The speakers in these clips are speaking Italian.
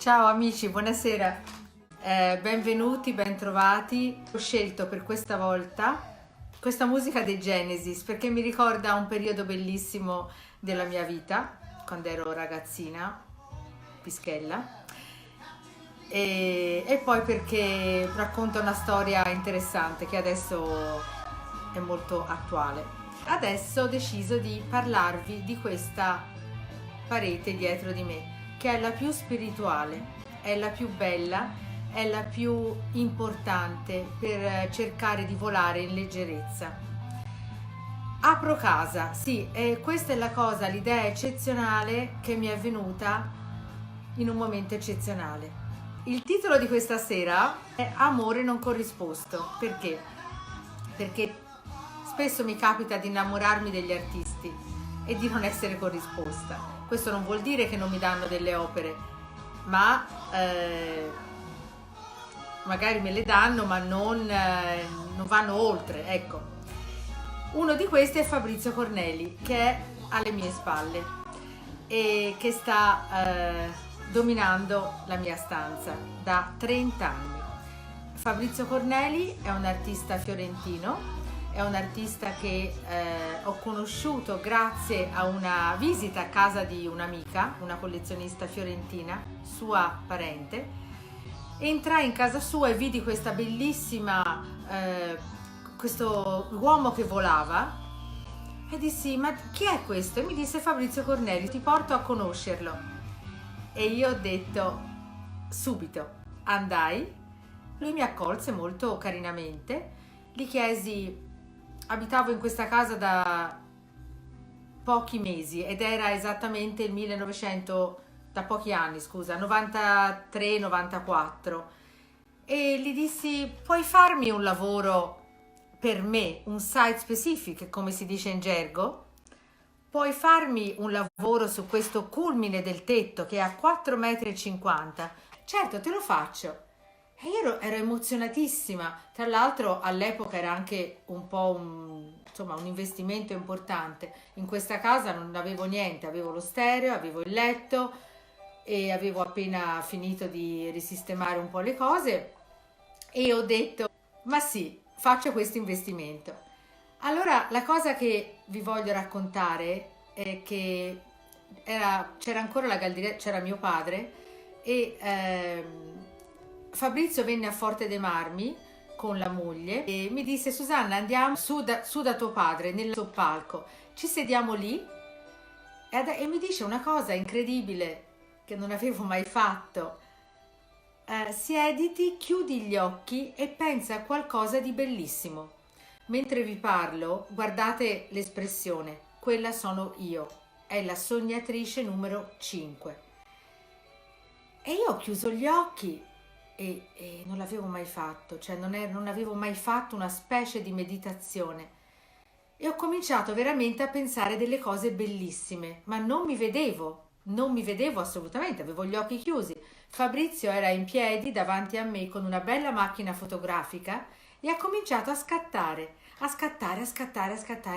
Ciao amici, buonasera, benvenuti, bentrovati. Ho scelto per questa volta questa musica dei Genesis perché mi ricorda un periodo bellissimo della mia vita, quando ero ragazzina, pischella, e poi perché racconta una storia interessante che adesso è molto attuale. Adesso ho deciso di parlarvi di questa parete dietro di me, che è la più spirituale, è la più bella, è la più importante per cercare di volare in leggerezza. Apro casa, sì, questa è la cosa, l'idea eccezionale che mi è venuta in un momento eccezionale. Il titolo di questa sera è Amore non corrisposto. Perché? Perché spesso mi capita di innamorarmi degli artisti e di non essere corrisposta. Questo non vuol dire che non mi danno delle opere, ma magari me le danno, ma non vanno oltre, ecco. Uno di questi è Fabrizio Corneli, che è alle mie spalle e che sta dominando la mia stanza da 30 anni. Fabrizio Corneli è un artista fiorentino, è un artista che ho conosciuto grazie a una visita a casa di un'amica, una collezionista fiorentina, sua parente. Entrai in casa sua e vidi questa bellissima, questo uomo che volava e dissi: ma chi è questo? E mi disse: Fabrizio Corneli, ti porto a conoscerlo. E io ho detto subito, andai, lui mi accolse molto carinamente, gli chiesi. Abitavo in questa casa da pochi mesi ed era esattamente il 1900, da pochi anni, scusa, 93-94, e gli dissi: puoi farmi un lavoro per me, un site specific, come si dice in gergo? Puoi farmi un lavoro su questo culmine del tetto che è a 4,50 m? Certo, te lo faccio. E io ero emozionatissima, tra l'altro all'epoca era anche un po' insomma, un investimento importante. In questa casa non avevo niente, avevo lo stereo, avevo il letto e avevo appena finito di risistemare un po' le cose e ho detto: ma sì, faccio questo investimento. Allora la cosa che vi voglio raccontare è che c'era ancora la galleria, c'era mio padre e Fabrizio venne a Forte dei Marmi con la moglie e mi disse: Susanna, andiamo su da tuo padre nel soppalco, ci sediamo lì e mi dice una cosa incredibile che non avevo mai fatto: siediti, chiudi gli occhi e pensa a qualcosa di bellissimo. Mentre vi parlo, guardate l'espressione, quella sono io, è la sognatrice numero 5. E io ho chiuso gli occhi e non l'avevo mai fatto, cioè non avevo mai fatto una specie di meditazione e ho cominciato veramente a pensare delle cose bellissime, ma non mi vedevo assolutamente, avevo gli occhi chiusi. Fabrizio era in piedi davanti a me con una bella macchina fotografica e ha cominciato a scattare,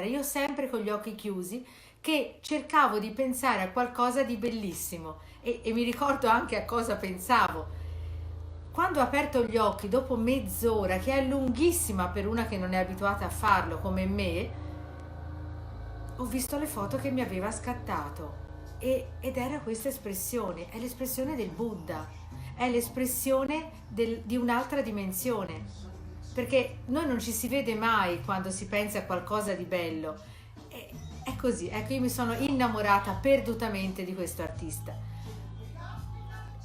io sempre con gli occhi chiusi che cercavo di pensare a qualcosa di bellissimo e mi ricordo anche a cosa pensavo. Quando ho aperto gli occhi dopo mezz'ora, che è lunghissima per una che non è abituata a farlo come me, ho visto le foto che mi aveva scattato ed era questa espressione, è l'espressione del Buddha, è l'espressione di un'altra dimensione, perché noi non ci si vede mai quando si pensa a qualcosa di bello. È così, ecco, io mi sono innamorata perdutamente di questo artista.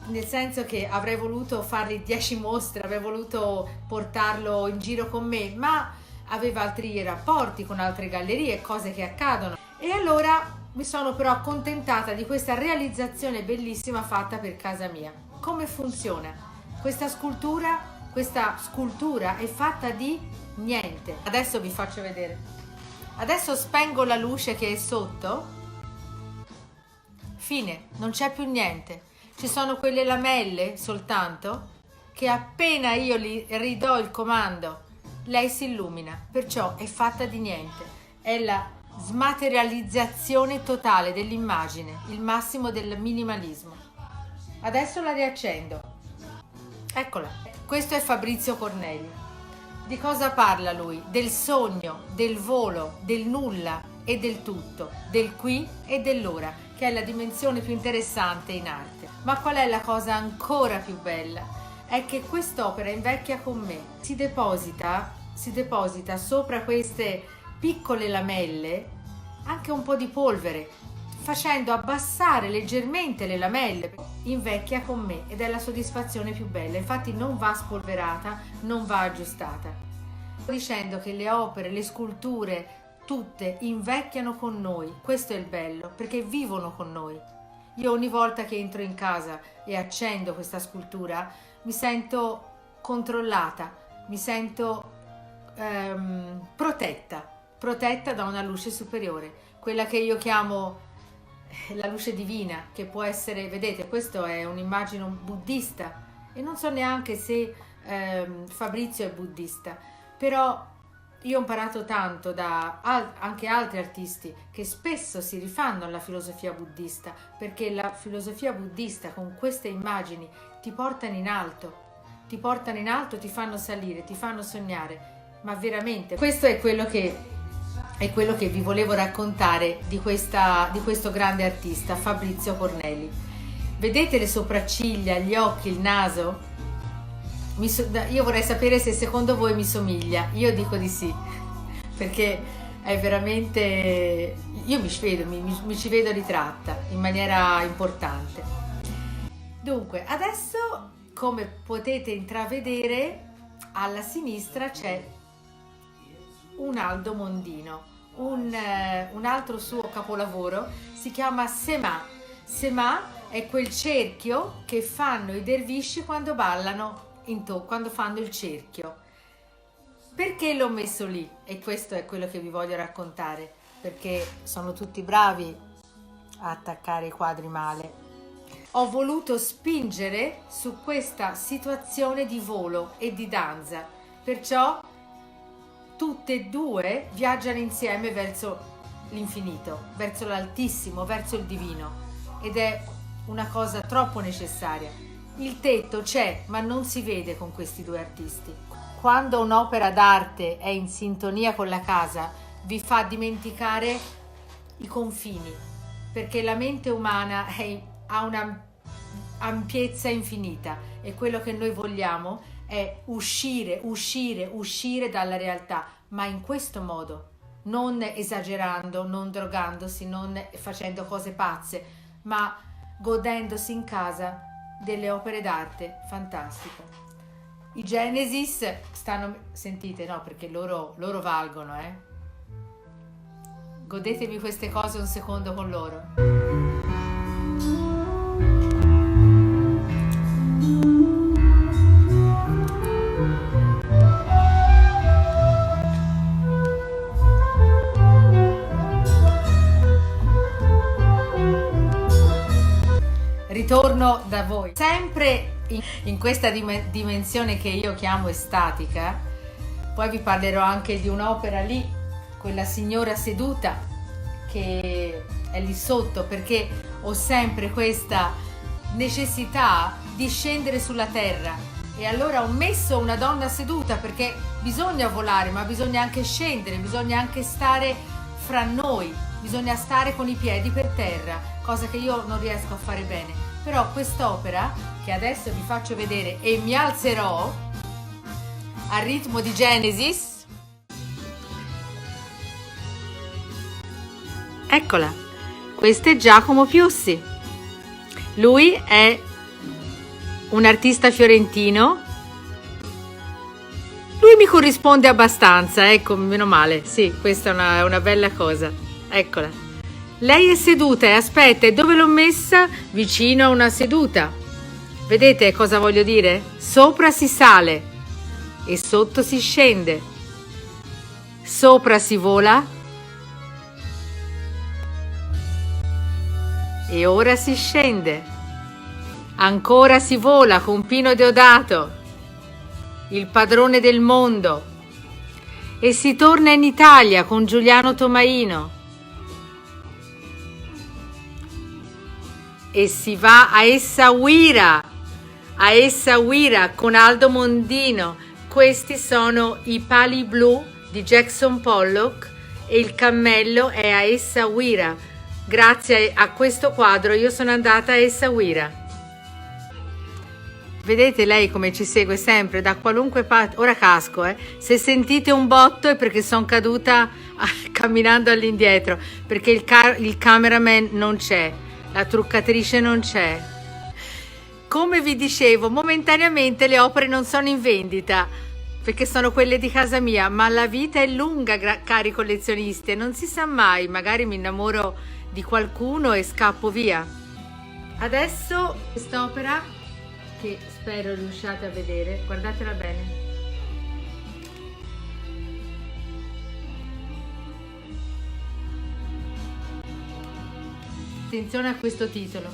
Nel senso che avrei voluto fargli 10 mostre, avrei voluto portarlo in giro con me, ma aveva altri rapporti con altre gallerie, cose che accadono. E allora mi sono però accontentata di questa realizzazione bellissima fatta per casa mia. Come funziona? Questa scultura è fatta di niente. Adesso vi faccio vedere. Adesso spengo la luce che è sotto. Fine, non c'è più niente. Ci sono quelle lamelle soltanto che appena io gli ridò il comando lei si illumina, perciò è fatta di niente, è la smaterializzazione totale dell'immagine, il massimo del minimalismo. Adesso la riaccendo. Eccola. Questo è Fabrizio Corneli. Di cosa parla lui? Del sogno, del volo, del nulla e del tutto, del qui e dell'ora, che è la dimensione più interessante in arte. Ma qual è la cosa ancora più bella? È che quest'opera invecchia con me. Si deposita sopra queste piccole lamelle anche un po' di polvere, facendo abbassare leggermente le lamelle. Invecchia con me ed è la soddisfazione più bella. Infatti non va spolverata, non va aggiustata. Sto dicendo che le opere, le sculture, tutte invecchiano con noi. Questo è il bello, perché vivono con noi. Io ogni volta che entro in casa e accendo questa scultura mi sento controllata, mi sento protetta da una luce superiore, quella che io chiamo la luce divina, che può essere, vedete, questo è un'immagine buddista e non so neanche se Fabrizio è buddista, però io ho imparato tanto da anche altri artisti che spesso si rifanno alla filosofia buddista, perché la filosofia buddista con queste immagini ti portano in alto, ti fanno salire, ti fanno sognare, ma veramente questo è quello che vi volevo raccontare di questo grande artista, Fabrizio Corneli. Vedete le sopracciglia, gli occhi, il naso? Io vorrei sapere se secondo voi mi somiglia. Io dico di sì, perché è veramente... Io mi ci vedo ritratta in maniera importante. Dunque, adesso, come potete intravedere, alla sinistra c'è un Aldo Mondino. Un altro suo capolavoro si chiama Semà. Semà è quel cerchio che fanno i dervisci quando ballano, quando fanno il cerchio. Perché l'ho messo lì? E questo è quello che vi voglio raccontare, perché sono tutti bravi a attaccare i quadri male. Ho voluto spingere su questa situazione di volo e di danza, perciò tutte e due viaggiano insieme verso l'infinito, verso l'altissimo, verso il divino, ed è una cosa troppo necessaria. Il tetto c'è, ma non si vede con questi due artisti. Quando un'opera d'arte è in sintonia con la casa, vi fa dimenticare i confini, perché la mente umana ha una ampiezza infinita e quello che noi vogliamo è uscire dalla realtà, ma in questo modo, non esagerando, non drogandosi, non facendo cose pazze, ma godendosi in casa delle opere d'arte fantastiche. I Genesis sentite, no, perché loro valgono, Godetevi queste cose un secondo con loro. Ritorno da voi, sempre in questa dimensione che io chiamo estatica. Poi vi parlerò anche di un'opera lì, quella signora seduta, che è lì sotto, perché ho sempre questa necessità di scendere sulla terra, e allora ho messo una donna seduta, perché bisogna volare, ma bisogna anche scendere, bisogna anche stare fra noi, bisogna stare con i piedi per terra, cosa che io non riesco a fare bene. Però quest'opera, che adesso vi faccio vedere e mi alzerò al ritmo di Genesis, eccola, questo è Giacomo Piussi. Lui è un artista fiorentino. Lui mi corrisponde abbastanza, ecco, meno male. Sì, questa è una bella cosa. Eccola. Lei è seduta e aspetta, e dove l'ho messa? Vicino a una seduta. Vedete cosa voglio dire? Sopra si sale e sotto si scende. Sopra si vola e ora si scende. Ancora si vola con Pino Deodato, il padrone del mondo, e si torna in Italia con Giuliano Tomaino. e si va a Essaouira con Aldo Mondino. Questi sono i pali blu di Jackson Pollock e il cammello è a Essaouira. Grazie a questo quadro io sono andata a Essaouira. Vedete lei come ci segue sempre da qualunque parte. Ora casco, se sentite un botto è perché sono caduta camminando all'indietro, perché il cameraman non c'è, la truccatrice non c'è. Come vi dicevo, momentaneamente le opere non sono in vendita perché sono quelle di casa mia, ma la vita è lunga, cari collezionisti, e non si sa mai, magari mi innamoro di qualcuno e scappo via. Adesso quest'opera, che spero riusciate a vedere, guardatela bene. Attenzione a questo titolo: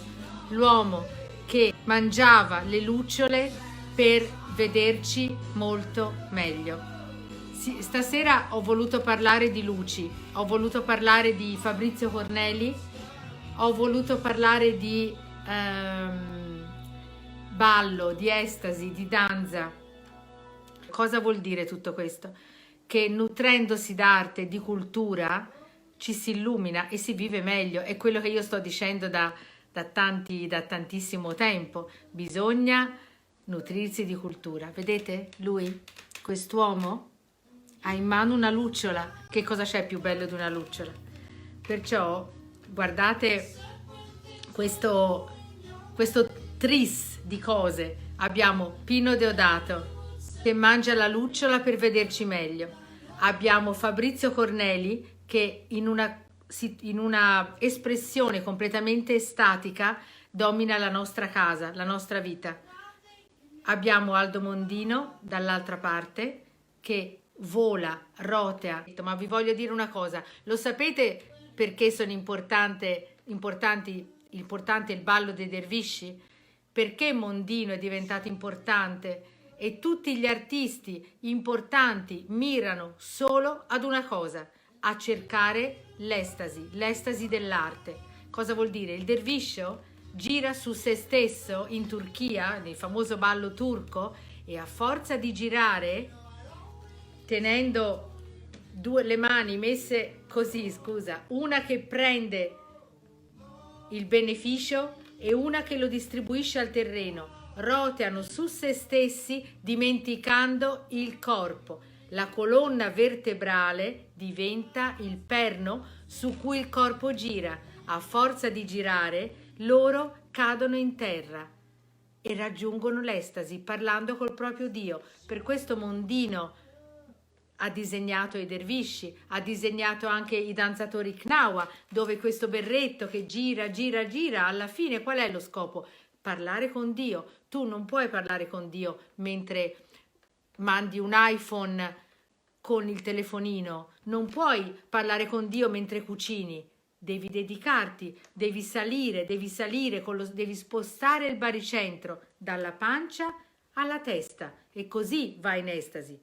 l'uomo che mangiava le lucciole per vederci molto meglio. Sì, stasera ho voluto parlare di luci, ho voluto parlare di Fabrizio Cornelli, ho voluto parlare di ballo, di estasi, di danza. Cosa vuol dire tutto questo? Che nutrendosi d'arte, di cultura, ci si illumina e si vive meglio. È quello che io sto dicendo da tantissimo tempo. Bisogna nutrirsi di cultura. Vedete? Lui, quest'uomo, ha in mano una lucciola. Che cosa c'è più bello di una lucciola? Perciò guardate questo tris di cose. Abbiamo Pino Deodato che mangia la lucciola per vederci meglio. Abbiamo Fabrizio Cornelli che in una espressione completamente estatica domina la nostra casa, la nostra vita. Abbiamo Aldo Mondino dall'altra parte che vola, rotea. Ma vi voglio dire una cosa: lo sapete perché sono importante il ballo dei dervisci? Perché Mondino è diventato importante e tutti gli artisti importanti mirano solo ad una cosa: a cercare l'estasi dell'arte. Cosa vuol dire? Il derviscio gira su se stesso in Turchia, nel famoso ballo turco, e a forza di girare, tenendo le mani messe così, scusa, una che prende il beneficio e una che lo distribuisce al terreno, roteano su se stessi dimenticando il corpo. La colonna vertebrale diventa il perno su cui il corpo gira. A forza di girare, loro cadono in terra e raggiungono l'estasi parlando col proprio Dio. Per questo Mondino ha disegnato i dervisci, ha disegnato anche i danzatori Knawa, dove questo berretto che gira, alla fine qual è lo scopo? Parlare con Dio. Tu non puoi parlare con Dio mentre mandi un iPhone con il telefonino, non puoi parlare con Dio mentre cucini. Devi dedicarti, devi salire, devi spostare il baricentro dalla pancia alla testa e così vai in estasi.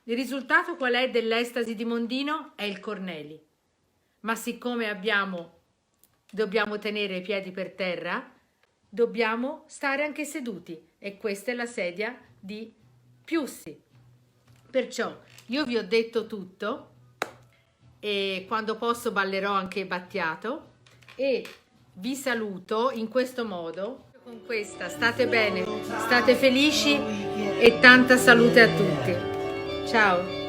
Il risultato qual è dell'estasi di Mondino? È il Cornelli. Ma siccome dobbiamo tenere i piedi per terra, dobbiamo stare anche seduti e questa è la sedia di Piussi. Perciò io vi ho detto tutto e quando posso ballerò anche Battiato e vi saluto in questo modo, con questa. State bene, state felici e tanta salute a tutti. Ciao!